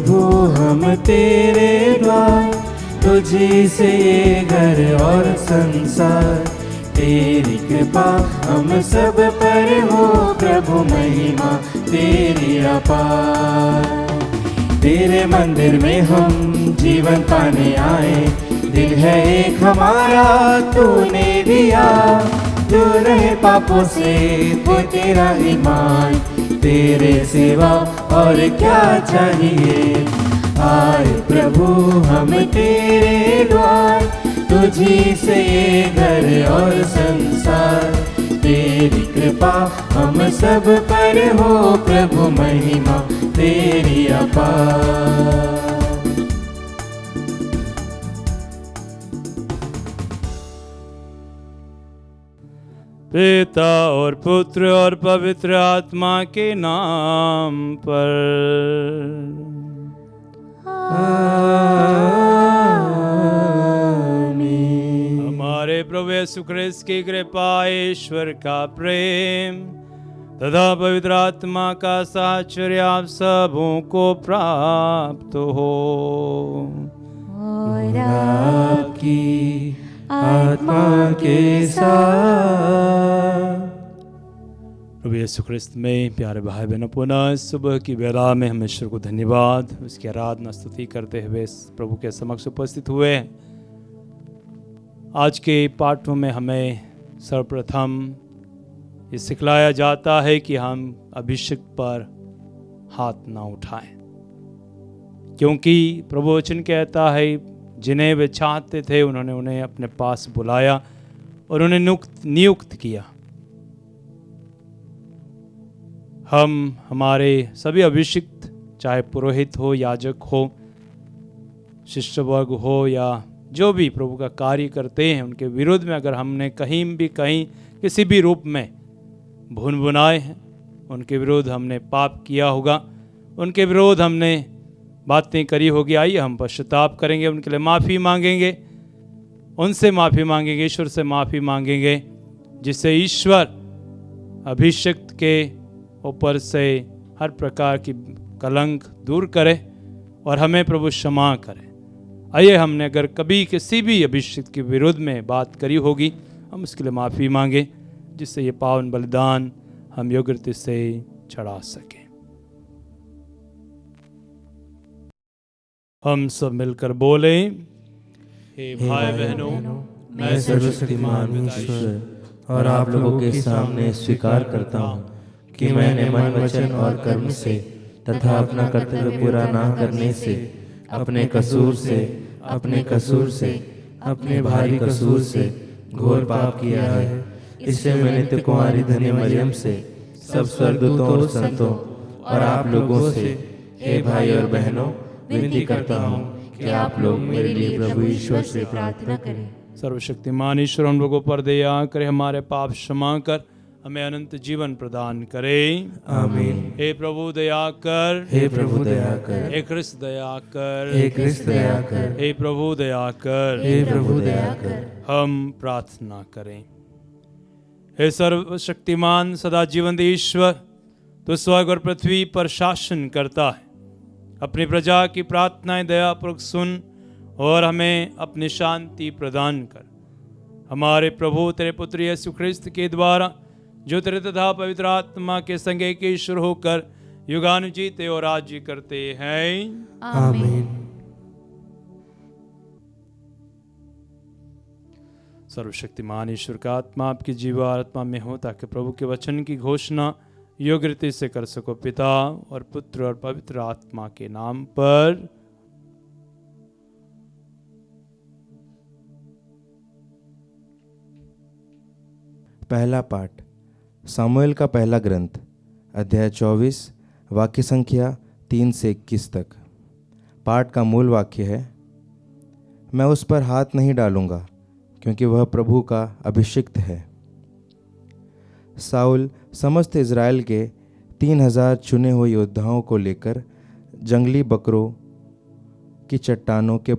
प्रभु हम तेरे द्वार, तुझी से ये घर और संसार। तेरी कृपा हम सब पर हो प्रभु, महिमा तेरी अपार। तेरे मंदिर में हम जीवन पाने आए, दिल है एक हमारा तूने दिया। दूर रहे पापों से वो तेरा ईमान, तेरे सिवा और क्या चाहिए। आए प्रभु हम तेरे द्वार, तुझी से ये घर और संसार। तेरी कृपा हम सब पर हो प्रभु, महिमा तेरी अपार। पिता और पुत्र और पवित्र आत्मा के नाम पर आमीन। हमारे प्रभु यीशु ख्रिस्त की कृपा, ईश्वर का प्रेम तथा पवित्र आत्मा का साहचर्य आप सबों को प्राप्त हो। और आपकी आत्मा के साथ। प्रभु यीशु ख्रिस्त में प्यारे भाई बहनों, पुनः सुबह की बेला में हम ईश्वर को धन्यवाद, उसकी आराधना स्तुति करते हुए प्रभु के समक्ष उपस्थित हुए। आज के पाठों में हमें सर्वप्रथम ये सिखलाया जाता है कि हम अभिषेक पर हाथ ना उठाएं, क्योंकि प्रभु वचन कहता है जिन्हें वे चाहते थे उन्होंने उन्हें अपने पास बुलाया और उन्हें नियुक्त किया। हम हमारे सभी अभिषिक्त, चाहे पुरोहित हो, याजक हो, शिष्य वर्ग हो या जो भी प्रभु का कार्य करते हैं, उनके विरोध में अगर हमने कहीं किसी भी रूप में भुनभुनाए हैं, उनके विरोध हमने पाप किया होगा, उनके विरोध हमने बातें करी होगी, आइए हम पश्चाताप करेंगे, उनके लिए माफ़ी मांगेंगे, उनसे माफ़ी मांगेंगे, ईश्वर से माफ़ी मांगेंगे, जिससे ईश्वर अभिषिक्त के ऊपर से हर प्रकार की कलंक दूर करे और हमें प्रभु क्षमा करे। आइए हमने अगर कभी किसी भी अभिषिक्त के विरोध में बात करी होगी, हम उसके लिए माफ़ी मांगे, जिससे ये पावन बलिदान हम योग्यता से चढ़ा सकें। हम सब मिलकर बोले, हे भाई बहनों, मैं सर्वशक्तिमान ईश्वर और आप लोगों के सामने स्वीकार करता हूँ कि मैंने मन, वचन और कर्म से तथा अपना कर्तव्य पूरा ना करने से, अपने कसूर से, अपने भारी कसूर से घोर पाप किया है। इससे मैं नित्य कुमारी धन्य मरियम से, सब स्वर्गदूतों और संतों और आप लोगों से, हे भाई और बहनों, विनती करता हूँ कि आप लोग मेरे लिए प्रभु ईश्वर से प्रार्थना करें। सर्वशक्तिमान ईश्वर हम लोगों पर दया करे, हमारे पाप क्षमा कर, हमें अनंत जीवन प्रदान करे। आमीन। हे प्रभु दया कर, हे प्रभु दया कर, हे क्रिस्त दया कर, हे क्रिस्त दया कर, हे प्रभु दया कर, हे प्रभु दया कर। हम प्रार्थना करें। हे सर्वशक्तिमान सदा जीवंत ईश्वर, तो स्वर्ग और पृथ्वी पर शासन करता है, अपनी प्रजा की प्रार्थनाएं दयापूर्वक सुन और हमें अपनी शांति प्रदान कर। हमारे प्रभु तेरे पुत्र यीशु ख्रिस्त के द्वारा, जो तेरे तथा पवित्र आत्मा के संग एक ईश्वर होकर युगानु जीते और राज्य करते हैं। आमीन। सर्वशक्तिमान ईश्वर का आत्मा आपकी जीवात्मा में हो, ताकि प्रभु के वचन की घोषणा योग्य रीति से कर सको। पिता और पुत्र और पवित्र आत्मा के नाम पर पहला पाठ, सामुएल का पहला ग्रंथ, अध्याय 24, वाक्य संख्या 3 से 21 तक। पाठ का मूल वाक्य है, मैं उस पर हाथ नहीं डालूंगा क्योंकि वह प्रभु का अभिषिक्त है। साउल समस्त इज़राइल के 3000 चुने हुए योद्धाओं को लेकर जंगली बकरों की चट्टानों के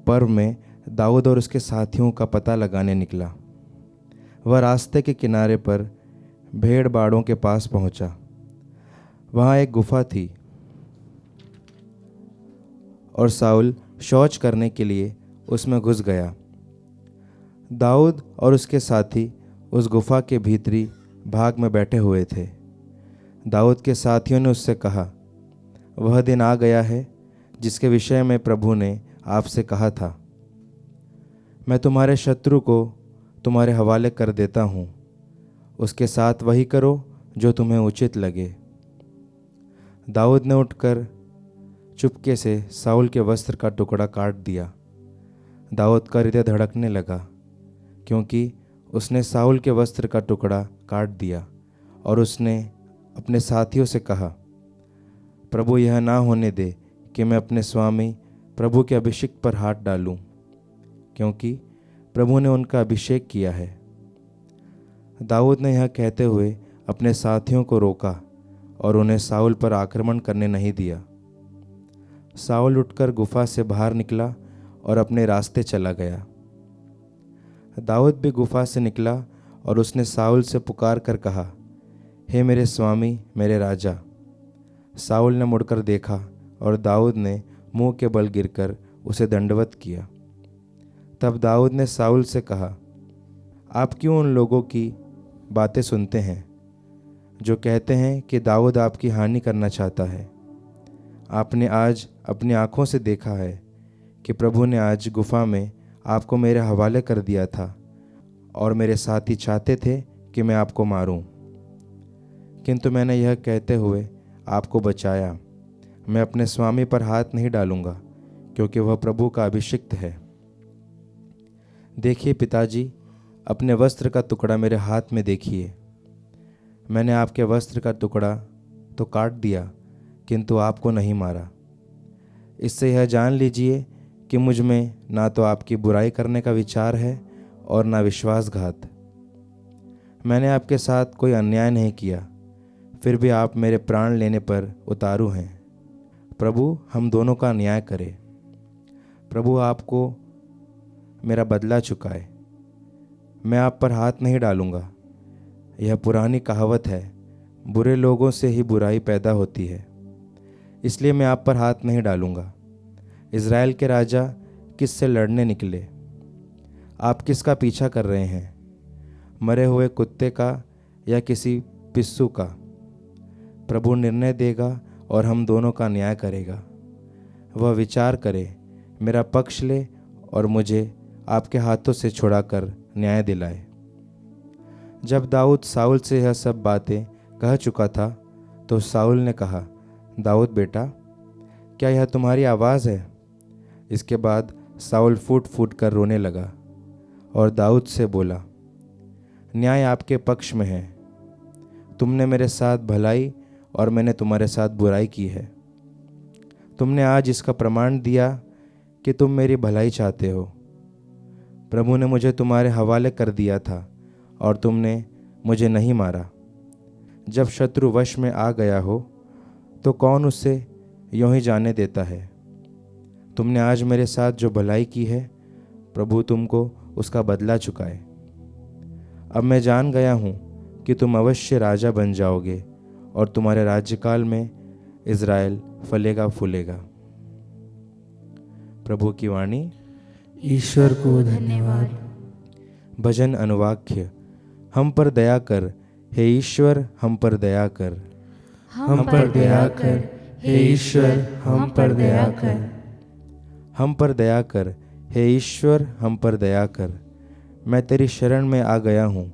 पर्व में दाऊद और उसके साथियों का पता लगाने निकला। वह रास्ते के किनारे पर भेड़ बाड़ों के पास पहुंचा। वहां एक गुफा थी और साउल शौच करने के लिए उसमें घुस गया। दाऊद और उसके साथी उस गुफा के भीतरी भाग में बैठे हुए थे। दाऊद के साथियों ने उससे कहा, वह दिन आ गया है जिसके विषय में प्रभु ने आपसे कहा था, मैं तुम्हारे शत्रु को तुम्हारे हवाले कर देता हूँ, उसके साथ वही करो जो तुम्हें उचित लगे। दाऊद ने उठकर चुपके से साउल के वस्त्र का टुकड़ा काट दिया। दाऊद का हृदय धड़कने लगा, क्योंकि उसने साउल के वस्त्र का टुकड़ा काट दिया, और उसने अपने साथियों से कहा, प्रभु यह ना होने दे कि मैं अपने स्वामी प्रभु के अभिषेक पर हाथ डालूं, क्योंकि प्रभु ने उनका अभिषेक किया है। दाऊद ने यह कहते हुए अपने साथियों को रोका और उन्हें साउल पर आक्रमण करने नहीं दिया। साउल उठकर गुफा से बाहर निकला और अपने रास्ते चला गया। दाऊद भी गुफा से निकला और उसने साउल से पुकार कर कहा, हे मेरे स्वामी, मेरे राजा। साउल ने मुड़कर देखा और दाऊद ने मुंह के बल गिरकर उसे दंडवत किया। तब दाऊद ने साउल से कहा, आप क्यों उन लोगों की बातें सुनते हैं जो कहते हैं कि दाऊद आपकी हानि करना चाहता है? आपने आज अपनी आंखों से देखा है कि प्रभु ने आज गुफा में आपको मेरे हवाले कर दिया था, और मेरे साथी चाहते थे कि मैं आपको मारूं, किंतु मैंने यह कहते हुए आपको बचाया, मैं अपने स्वामी पर हाथ नहीं डालूंगा, क्योंकि वह प्रभु का अभिषिक्त है। देखिए पिताजी, अपने वस्त्र का टुकड़ा मेरे हाथ में देखिए। मैंने आपके वस्त्र का टुकड़ा तो काट दिया, किंतु आपको नहीं मारा। इससे यह जान लीजिए कि मुझ में ना तो आपकी बुराई करने का विचार है और ना विश्वासघात। मैंने आपके साथ कोई अन्याय नहीं किया, फिर भी आप मेरे प्राण लेने पर उतारू हैं। प्रभु हम दोनों का न्याय करे। प्रभु आपको मेरा बदला चुकाए। मैं आप पर हाथ नहीं डालूंगा। यह पुरानी कहावत है, बुरे लोगों से ही बुराई पैदा होती है, इसलिए मैं आप पर हाथ नहीं डालूंगा। इज़राइल के राजा किससे लड़ने निकले? आप किसका पीछा कर रहे हैं? मरे हुए कुत्ते का या किसी पिस्सू का? प्रभु निर्णय देगा और हम दोनों का न्याय करेगा। वह विचार करे, मेरा पक्ष ले और मुझे आपके हाथों से छुड़ाकर न्याय दिलाए। जब दाऊद साउल से यह सब बातें कह चुका था, तो साउल ने कहा, दाऊद बेटा, क्या यह तुम्हारी आवाज़ है? इसके बाद साउल फूट फूट कर रोने लगा और दाऊद से बोला, न्याय आपके पक्ष में है। तुमने मेरे साथ भलाई और मैंने तुम्हारे साथ बुराई की है। तुमने आज इसका प्रमाण दिया कि तुम मेरी भलाई चाहते हो। प्रभु ने मुझे तुम्हारे हवाले कर दिया था और तुमने मुझे नहीं मारा। जब शत्रु वश में आ गया हो तो कौन उसे यूं ही जाने देता है? तुमने आज मेरे साथ जो भलाई की है, प्रभु तुमको उसका बदला चुकाए। अब मैं जान गया हूँ कि तुम अवश्य राजा बन जाओगे और तुम्हारे राज्यकाल में इज़राइल फलेगा फूलेगा। प्रभु की वाणी। ईश्वर को धन्यवाद। भजन अनुवाक्य। हम पर दया कर हे ईश्वर, हम पर दया कर। हम पर दया कर हे ईश्वर, हम पर दया कर। हम पर दया कर हे ईश्वर, हम पर दया कर। मैं तेरी शरण में आ गया हूँ।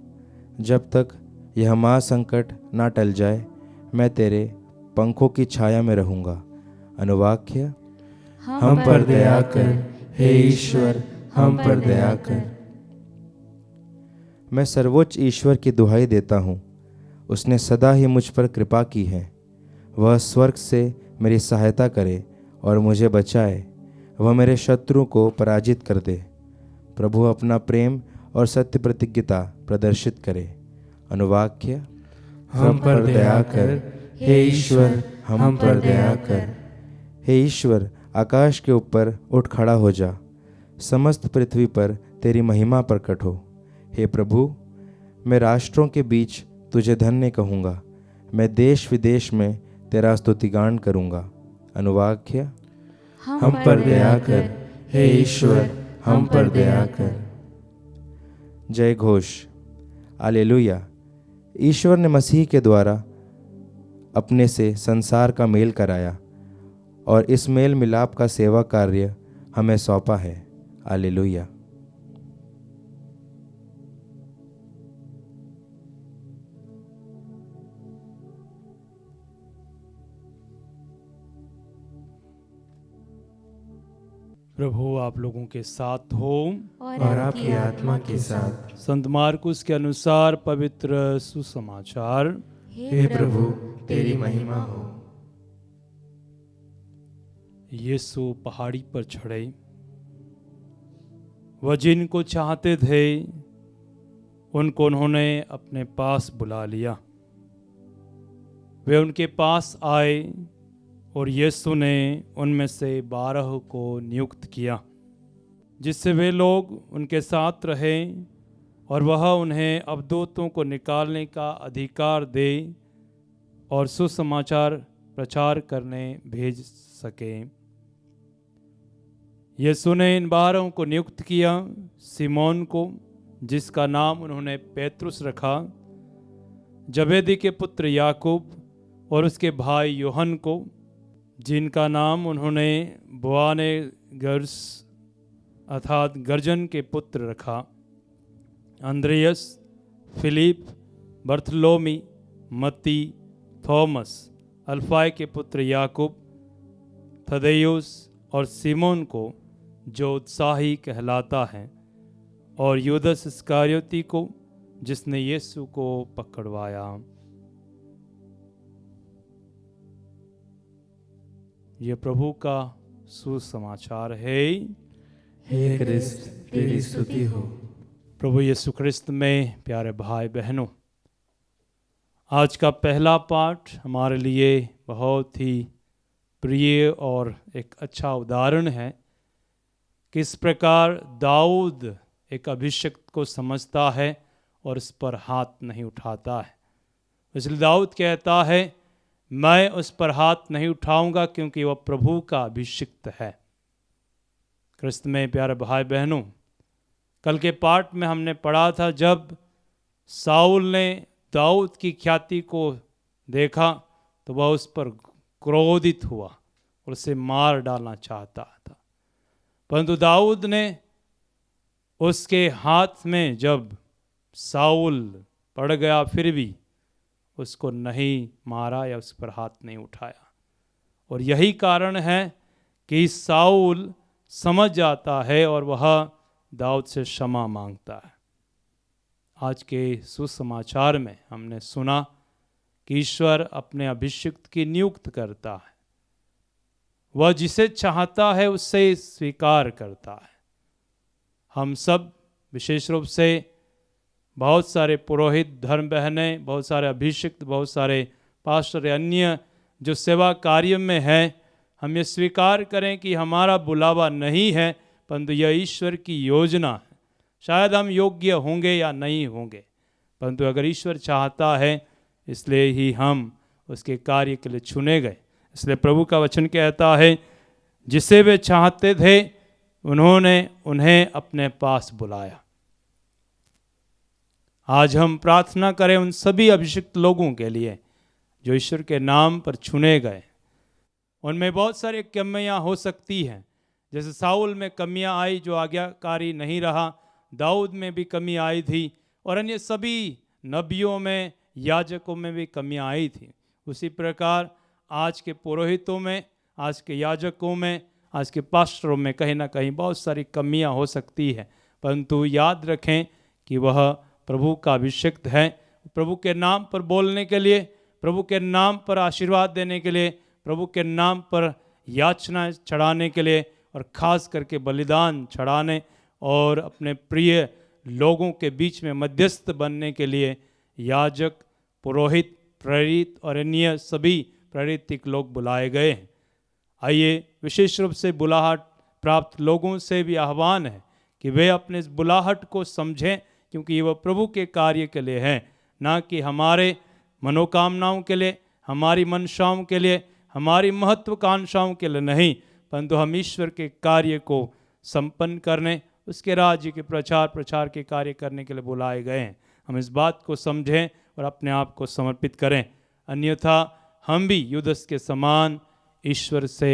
जब तक यह महासंकट ना टल जाए, मैं तेरे पंखों की छाया में रहूँगा। अनुवाक्य। हम पर दया कर हे ईश्वर, हम पर दया कर। मैं सर्वोच्च ईश्वर की दुहाई देता हूँ। उसने सदा ही मुझ पर कृपा की है। वह स्वर्ग से मेरी सहायता करे और मुझे बचाए। वह मेरे शत्रुओं को पराजित कर दे। प्रभु अपना प्रेम और सत्य प्रतिज्ञता प्रदर्शित करे। अनुवाक्य। हम पर दया कर हे ईश्वर, हम पर दया कर। हे ईश्वर, आकाश के ऊपर उठ खड़ा हो जा। समस्त पृथ्वी पर तेरी महिमा प्रकट हो। हे प्रभु, मैं राष्ट्रों के बीच तुझे धन्य कहूँगा। मैं देश विदेश में तेरा स्तुतिगान करूँगा। अनुवाक्य। हम पर दया कर। हे ईश्वर, हम पर दया कर। जय घोष। हालेलुया। ईश्वर ने मसीह के द्वारा अपने से संसार का मेल कराया और इस मेल मिलाप का सेवा कार्य हमें सौंपा है। हालेलुया। प्रभु आप लोगों के साथ हो और आपकी आत्मा के साथ। संत मार्कुस के अनुसार पवित्र सुसमाचार। हे प्रभु, तेरी महिमा हो। यीशु पहाड़ी पर चढ़े। वह जिनको चाहते थे उनको उन्होंने अपने पास बुला लिया। वे उनके पास आए और यीशु ने उनमें से 12 को नियुक्त किया, जिससे वे लोग उनके साथ रहे और वह उन्हें अवधूतों को निकालने का अधिकार दे और सुसमाचार प्रचार करने भेज सके। यीशु ने इन 12 को नियुक्त किया। सिमोन को, जिसका नाम उन्होंने पेत्रुस रखा, जबेदी के पुत्र याकूब और उसके भाई यूहन्ना को, जिनका नाम उन्होंने बोआनेगर्स अर्थात गर्जन के पुत्र रखा, अंद्रियस, फिलिप, बर्थलोमी, मत्ती, थॉमस, अल्फाई के पुत्र याकूब, थदेयुस और सिमोन को जो उत्साही कहलाता है, और यूदस इस्करियोती को जिसने यीशु को पकड़वाया। यह प्रभु का सुसमाचार है। हे क्रिस्त, तेरी स्तुति हो। प्रभु यीशु क्रिस्त में प्यारे भाई बहनों, आज का पहला पाठ हमारे लिए बहुत ही प्रिय और एक अच्छा उदाहरण है किस प्रकार दाऊद एक अभिषिक्त को समझता है और उस पर हाथ नहीं उठाता है। इसलिए दाऊद कहता है, मैं उस पर हाथ नहीं उठाऊंगा क्योंकि वह प्रभु का अभिषिक्त है। क्रिस्त में प्यारे भाई बहनों, कल के पाठ में हमने पढ़ा था जब साउल ने दाऊद की ख्याति को देखा तो वह उस पर क्रोधित हुआ और उसे मार डालना चाहता था, परंतु दाऊद ने उसके हाथ में जब साउल पड़ गया फिर भी उसको नहीं मारा या उस पर हाथ नहीं उठाया। और यही कारण है कि साउल समझ जाता है और वह दाऊद से क्षमा मांगता है। आज के सुसमाचार में हमने सुना कि ईश्वर अपने अभिषिक्त की नियुक्त करता है। वह जिसे चाहता है उससे स्वीकार करता है। हम सब विशेष रूप से बहुत सारे पुरोहित, धर्म बहनें, बहुत सारे अभिषिक्त, बहुत सारे पास्टर, अन्य जो सेवा कार्य में हैं, हम ये स्वीकार करें कि हमारा बुलावा नहीं है, परंतु यह ईश्वर की योजना है। शायद हम योग्य होंगे या नहीं होंगे, परंतु अगर ईश्वर चाहता है इसलिए ही हम उसके कार्य के लिए चुने गए। इसलिए प्रभु का वचन कहता है, जिसे वे चाहते थे उन्होंने उन्हें अपने पास बुलाया। आज हम प्रार्थना करें उन सभी अभिषिक्त लोगों के लिए जो ईश्वर के नाम पर चुने गए। उनमें बहुत सारी कमियां हो सकती हैं, जैसे साउल में कमियां आई जो आज्ञाकारी नहीं रहा, दाऊद में भी कमी आई थी और अन्य सभी नबियों में, याजकों में भी कमियां आई थी। उसी प्रकार आज के पुरोहितों में, आज के याजकों में, आज के पास्टरों में कहीं ना कहीं बहुत सारी कमियां हो सकती है, परंतु याद रखें कि वह प्रभु का अभिषिक्त है। प्रभु के नाम पर बोलने के लिए, प्रभु के नाम पर आशीर्वाद देने के लिए, प्रभु के नाम पर याचना चढ़ाने के लिए और ख़ास करके बलिदान चढ़ाने और अपने प्रिय लोगों के बीच में मध्यस्थ बनने के लिए याजक, पुरोहित, प्रेरित और अन्य सभी प्रेरित लोग बुलाए गए हैं। आइए विशेष रूप से बुलाहट प्राप्त लोगों से भी आह्वान है कि वे अपने इस बुलाहट को समझें, क्योंकि वह प्रभु के कार्य के लिए है, ना कि हमारे मनोकामनाओं के लिए, हमारी मंशाओं के लिए, हमारी महत्वाकांक्षाओं के लिए नहीं, परंतु हम ईश्वर के कार्य को संपन्न करने, उसके राज्य के प्रचार के कार्य करने के लिए बुलाए गए हैं। हम इस बात को समझें और अपने आप को समर्पित करें, अन्यथा हम भी युदस के समान ईश्वर से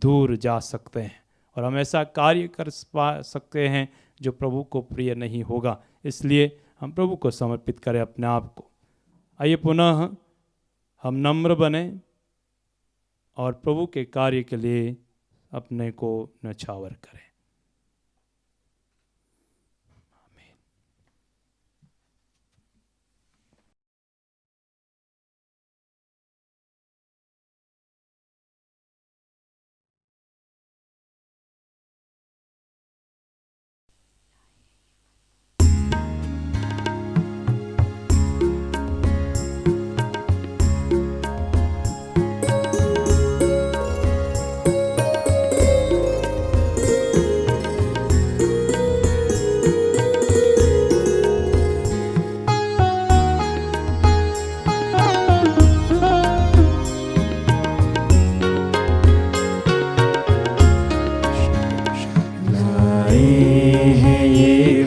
दूर जा सकते हैं और हम ऐसा कार्य कर सकते हैं जो प्रभु को प्रिय नहीं होगा। इसलिए हम प्रभु को समर्पित करें अपने आप को। आइए पुनः हम नम्र बने और प्रभु के कार्य के लिए अपने को न्यौछावर करें।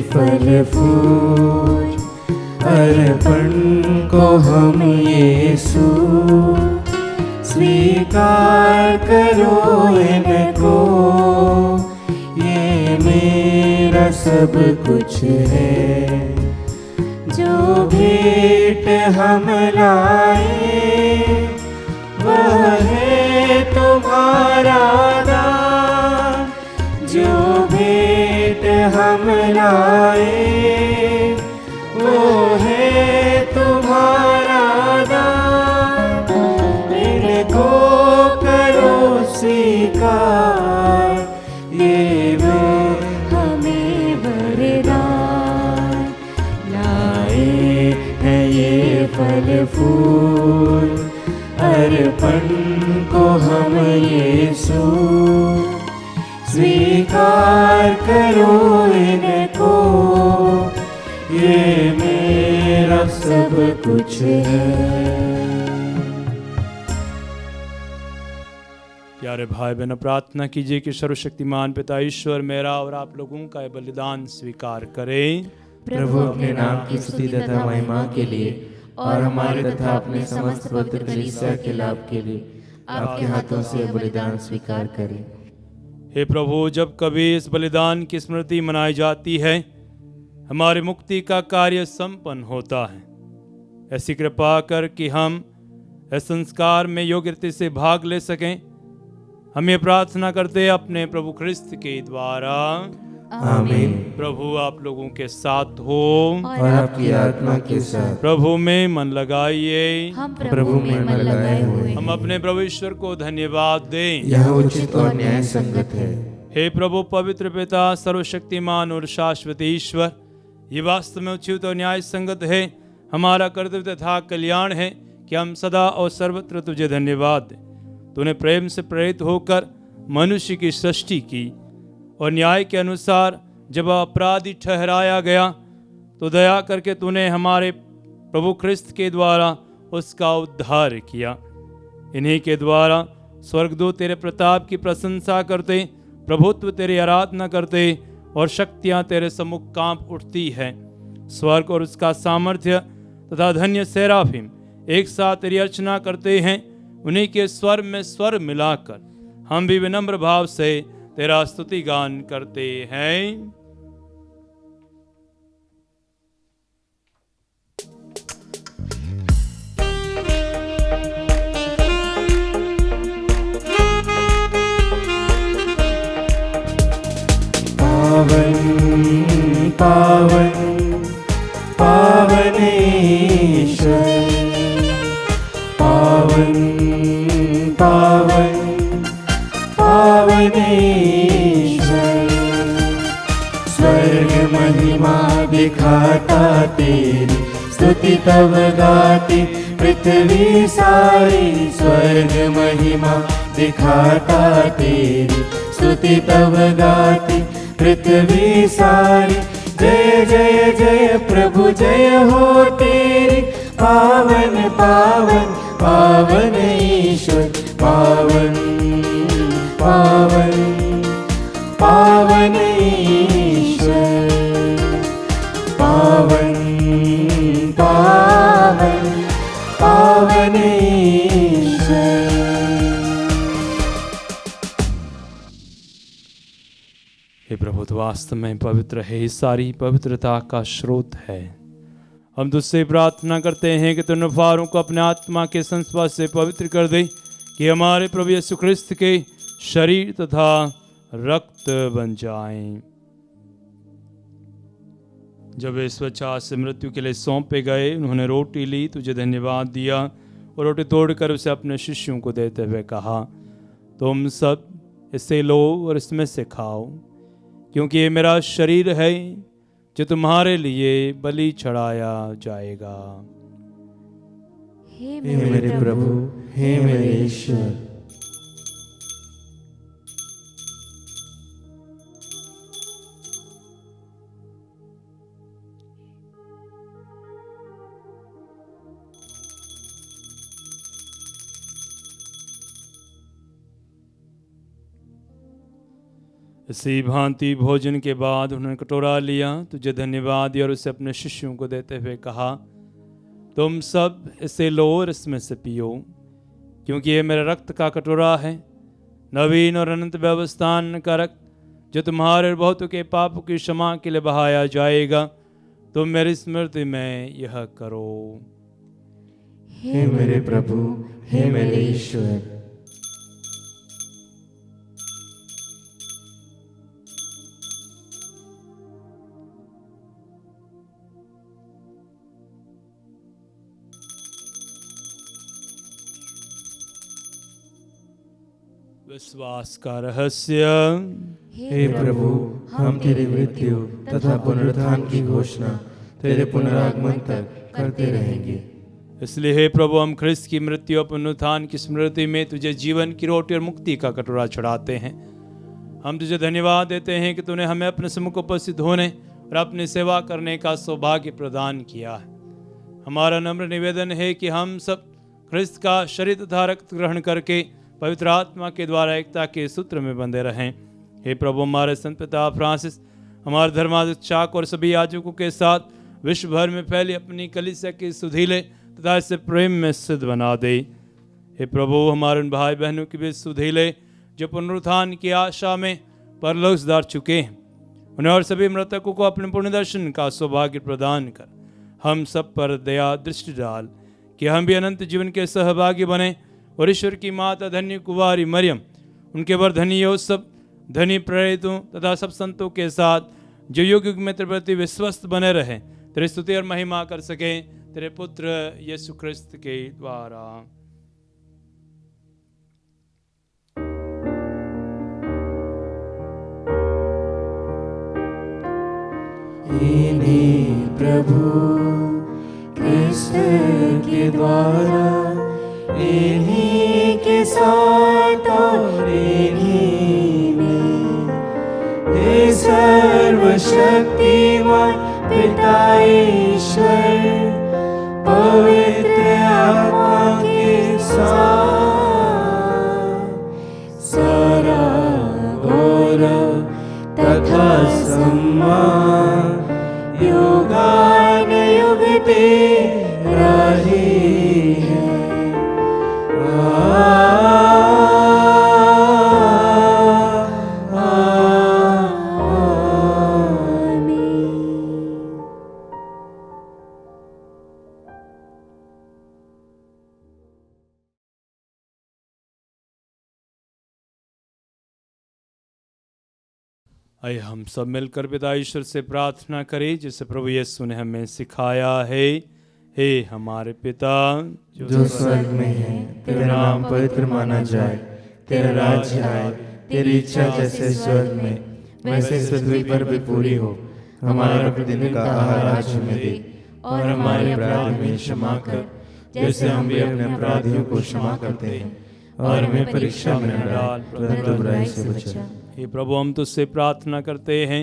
फल फूल अर्पण को हम यीशु, स्वीकार करो इनको, ये मेरा सब कुछ है। जो भेंट हम लाए वह है तुम्हारा दान, जो भेंट हम लाए वो है तुम्हारा दान। इनको करो स्वीकार, ये वो हमें वरदान। लाए हैं ये फल फूल अर्पण को हम यीशु, स्वीकार करो इनको, ये मेरा सब कुछ है। प्यारे भाई बहन, प्रार्थना कीजिए कि सर्वशक्तिमान पिता ईश्वर मेरा और आप लोगों का ये बलिदान स्वीकार करें। प्रभु अपने नाम की स्तुति तथा महिमा के लिए और हमारे तथा अपने समस्त पवित्र कलीसिया के लाभ के लिए आपके हाथों से बलिदान स्वीकार करें। हे प्रभु, जब कभी इस बलिदान की स्मृति मनाई जाती है, हमारी मुक्ति का कार्य संपन्न होता है। ऐसी कृपा कर कि हम इस संस्कार में योग्य रीति से भाग ले सकें, हम ये प्रार्थना करते हैं अपने प्रभु ख्रिस्त के द्वारा। आमीन। प्रभु आप लोगों के साथ हो और आपकी आत्मा के साथ। प्रभु में मन लगाइए। हम प्रभु में मन लगाए हुए। हम अपने प्रभु ईश्वर को धन्यवाद दें। यह उचित और न्याय संगत है। हे प्रभु पवित्र पिता, सर्वशक्तिमान और शाश्वत ईश्वर, ये वास्तव में उचित और न्याय संगत है, हमारा कर्तव्य तथा कल्याण है कि हम सदा और सर्वत्र तुझे धन्यवाद दें। तूने प्रेम से प्रेरित होकर मनुष्य की सृष्टि की और न्याय के अनुसार जब अपराधी ठहराया गया तो दया करके तूने हमारे प्रभु ख्रिस्त के द्वारा उसका उद्धार किया। इन्हीं के द्वारा स्वर्गदूत तेरे प्रताप की प्रशंसा करते, प्रभुत्व तेरी आराधना करते और शक्तियाँ तेरे सम्मुख कांप उठती है। स्वर्ग और उसका सामर्थ्य तथा धन्य सेराफिम एक साथ तेरी अर्चना करते हैं। उन्हीं के स्वर में स्वर मिलाकर हम भी विनम्र भाव से तेरा स्तुति गान करते हैं। पावन पावन पावन ईश्वर, पावन पावन पावन ईश्वर। स्वर्ग महिमा दिखाता तेरी, स्तुति तब गाती पृथ्वी सारी। स्वर्ग महिमा दिखाता तेरी, स्तुति तब गाती पृथ्वी सारी। जय जय जय प्रभु जय हो तेरी, पावन पावन पावन ईश्वर, पावन पावन पावन पावन ईश्वर। हे प्रभु, तो वास्तव में पवित्र है, इस सारी पवित्रता का स्रोत है। हम तुझसे प्रार्थना करते हैं कि तू नफारों को अपने आत्मा के संस्पर्श से पवित्र कर दे, कि हमारे प्रभु यीशु ख्रिस्त के शरीर तथा रक्त बन जाएं। जब वे स्वेच्छा से मृत्यु के लिए सौंपे गए, उन्होंने रोटी ली, तुझे धन्यवाद दिया और रोटी तोड़कर उसे अपने शिष्यों को देते हुए कहा, तुम सब इससे लो और इसमें से खाओ, क्योंकि ये मेरा शरीर है जो तुम्हारे लिए बलि चढ़ाया जाएगा। हे मेरे प्रभु, हे मेरे ईश्वर। इसी भांति भोजन के बाद उन्होंने कटोरा लिया, तुझे धन्यवाद दिया और उसे अपने शिष्यों को देते हुए कहा, तुम सब इसे लो और इसमें से पियो, क्योंकि ये मेरा रक्त का कटोरा है, नवीन और अनंत व्यवस्थान का रक्त, जो तुम्हारे और बहुतों के पापों की क्षमा के लिए बहाया जाएगा। तुम मेरी स्मृति में यह करो। हे मेरे प्रभु, हे मेरे ईश्वर। विश्वास का रहस्य। हे प्रभु, हम तेरी मृत्यु तथा पुनरुत्थान की घोषणा तेरे पुनरागमन तक करते रहेंगे। इसलिए हे प्रभु, हम ख्रिस्त की मृत्यु और पुनरुत्थान की स्मृति में तुझे जीवन की रोटी और मुक्ति का कटोरा चढ़ाते हैं। हम तुझे धन्यवाद देते हैं कि तूने हमें अपने सम्मुख उपस्थित होने और अपनी सेवा करने का सौभाग्य प्रदान किया है। हमारा नम्र निवेदन है कि हम सब ख्रिस्त का शरीर तथा रक्त ग्रहण करके पवित्र आत्मा के द्वारा एकता के सूत्र में बंधे रहें। हे प्रभु, हमारे संत पिता फ्रांसिस, हमारे धर्माध्यक्ष चाक और सभी याजकों के साथ विश्व भर में फैली अपनी कलीसिया की सुधीले तथा इसे प्रेम में सिद्ध बना दे। हे प्रभु, हमारे उन भाई बहनों की भी सुधीले जो पुनरुत्थान की आशा में परलोक सिधार चुके हैं, उन्हें और सभी मृतकों को अपने पुण्य दर्शन का सौभाग्य प्रदान कर हम सब पर दया दृष्टि डाल, कि हम भी अनंत जीवन के सहभागी बने और ईश्वर की माता धन्य कुंवारी मरियम, उनके वर्धनी यूसुफ, धनी प्रेरितों तथा सब संतों के साथ जो युग युग में तेरे प्रति विश्वस्त बने रहे, तेरी स्तुति और महिमा कर सके, तेरे पुत्र यीशु ख्रिस्त के द्वारा। इन्हीं प्रभु कृष्ण के द्वारा, इन्हीं के साथ और इन्हीं में, हे सर्वशक्तिमान पिता ईश्वर, पवित्र आत्मा के साथ सारा गौरव तथा सम्मान युगान युग तेरा ही है। आइए हम सब मिलकर पिता ईश्वर से प्रार्थना करें, जिसे प्रभु यीशु ने हमें सिखाया है। हे हमारे पिता जो स्वर्ग में है, तेरा नाम पवित्र माना जाए, तेरा राज्य आए, तेरी इच्छा जैसे स्वर्ग में वैसे इस पृथ्वी पर भी पूरी हो। हमारा प्रतिदिन का आहार आज हमें दे, और हमारे अपराध में क्षमा कर, जैसे हम भी अपने अपराधियों को क्षमा करते हैं, और हमें परीक्षा में न डाल, परंतु बुराई से बचा। हे प्रभु, हम तुझसे प्रार्थना करते हैं,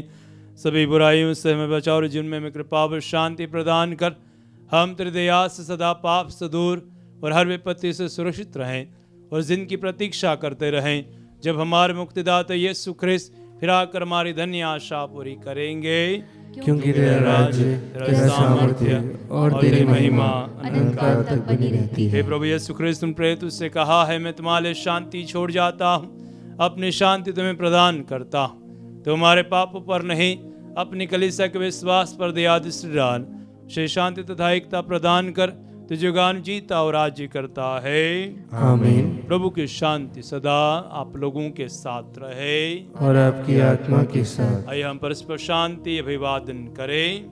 सभी बुराइयों से हमें बचाओ और जिनमें हमें कृपा और शांति प्रदान कर, हम तेरी दया से सदा पाप से दूर और हर विपत्ति से सुरक्षित रहें, और जिनकी प्रतीक्षा करते रहें जब हमारे मुक्तिदाता यीशु ख्रिस्त फिर आकर हमारी धन्य आशा पूरी करेंगे। क्योंकि तेरा राज्य, तेरा सामर्थ्य और तेरी महिमा अनंत काल तक बनी रहती हे है। प्रभु यीशु ख्रिस्त, प्रेरित उससे कहा है, मैं तुम्हारे लिए शांति छोड़ जाता हूँ, अपनी शांति तुम्हें प्रदान करता हूँ। तुम्हारे पापों पर नहीं, अपनी कलीसिया के विश्वास पर दया दृष्टि डाल। उसे शांति तथा एकता प्रदान कर, तो जुगान जीता और राज्य करता है। आमीन। प्रभु की शांति सदा आप लोगों के साथ रहे और आपकी आत्मा के साथ। आइए हम परस्पर शांति अभिवादन करें।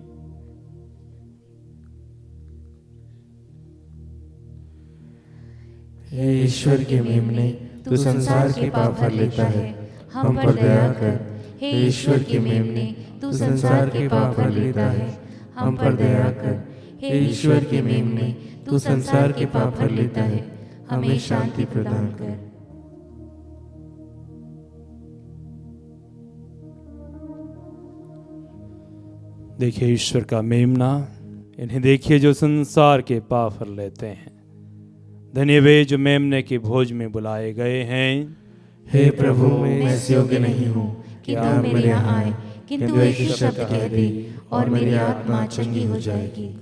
हे ईश्वर के मेमने, तू संसार के पाप हर लेता है, हम पर दया कर। हे ईश्वर के मेमने, तू संसार के पाप हर लेता है, हम पर दया कर। हे ईश्वर के मेमने, तू संसार के पाप हर लेता है, हमें शांति प्रदान कर। देखिए ईश्वर का मेमना, इन्हें देखिए जो संसार के पाप हर लेते हैं। धन्य वे जो मेमने के भोज में बुलाए गए हैं। हे प्रभु, मैं इस योग्य नहीं हूँ कि आप मेरे यहाँ आए, किंतु एक शब्द कह दे और मेरी आत्मा चंगी हो जाएगी।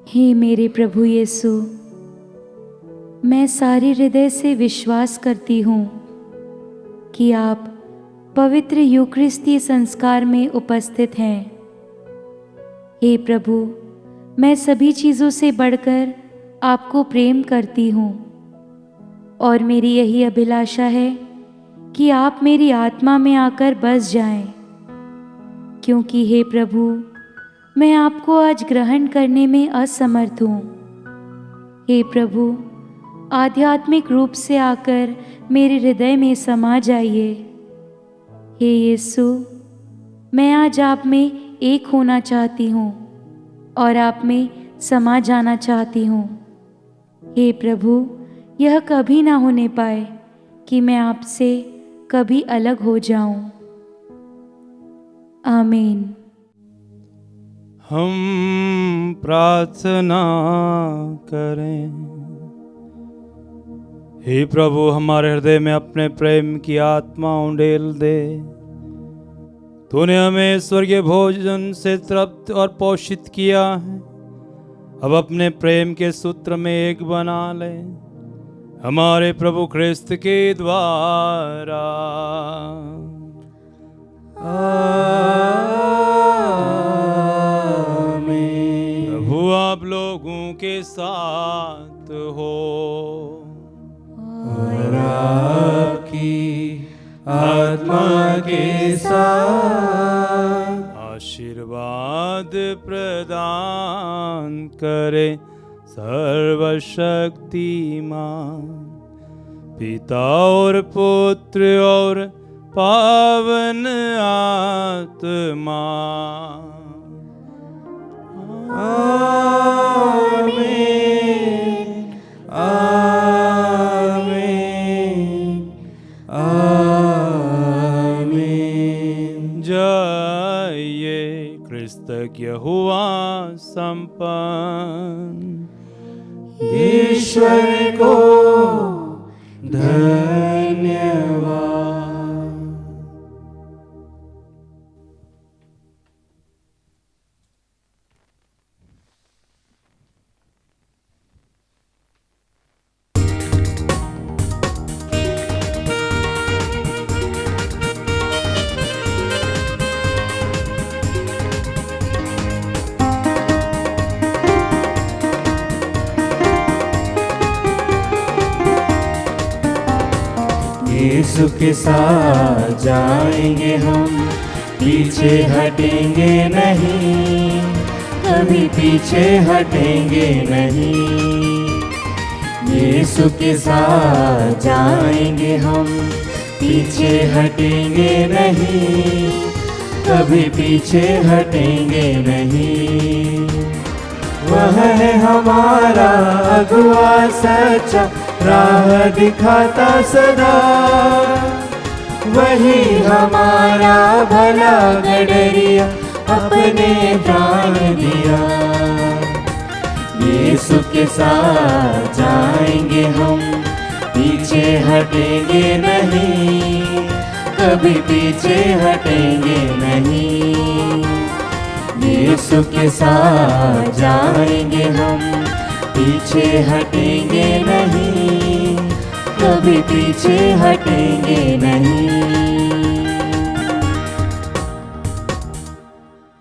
हे मेरे प्रभु यीशु, मैं सारे हृदय से विश्वास करती हूँ कि आप पवित्र यूकरिस्तीय संस्कार में उपस्थित हैं। हे प्रभु, मैं सभी चीज़ों से बढ़कर आपको प्रेम करती हूँ और मेरी यही अभिलाषा है कि आप मेरी आत्मा में आकर बस जाएं, क्योंकि हे प्रभु, मैं आपको आज ग्रहण करने में असमर्थ हूँ। हे प्रभु, आध्यात्मिक रूप से आकर मेरे हृदय में समा जाइए। हे यीशु, मैं आज आप में एक होना चाहती हूँ और आप में समा जाना चाहती हूँ। हे प्रभु, यह कभी ना होने पाए कि मैं आपसे कभी अलग हो जाऊं। आमीन। हम प्रार्थना करें। हे प्रभु, हमारे हृदय में अपने प्रेम की आत्मा उंडेल दे। तूने हमें स्वर्गीय भोजन से तृप्त और पोषित किया है, अब अपने प्रेम के सूत्र में एक बना ले, हमारे प्रभु ख्रिस्त के द्वारा। प्रभु आप लोगों के साथ हो और आपकी आत्मा के साथ। आशीर्वाद प्रदान करे सर्वशक्तिमान पिता और पुत्र और पावन आत्मा। आमीन, आमीन, आमीन। जाइए, कृतज्ञ हुआ संपन्न। ईश्वर को धन्यवाद। यीशु के साथ जाएंगे हम, पीछे हटेंगे नहीं, कभी पीछे हटेंगे नहीं। यीशु के साथ जाएंगे हम, पीछे हटेंगे नहीं, कभी पीछे हटेंगे नहीं। वह है हमारा अगुआ सच्चा, राह दिखाता सदा, वही हमारा भला गडरिया, अपने प्राण दिया। यीशु के साथ जाएंगे हम, पीछे हटेंगे नहीं, कभी पीछे हटेंगे नहीं। यीशु के साथ जाएंगे हम, पीछे हटेंगे नहीं, कभी पीछे हटेंगे नहीं।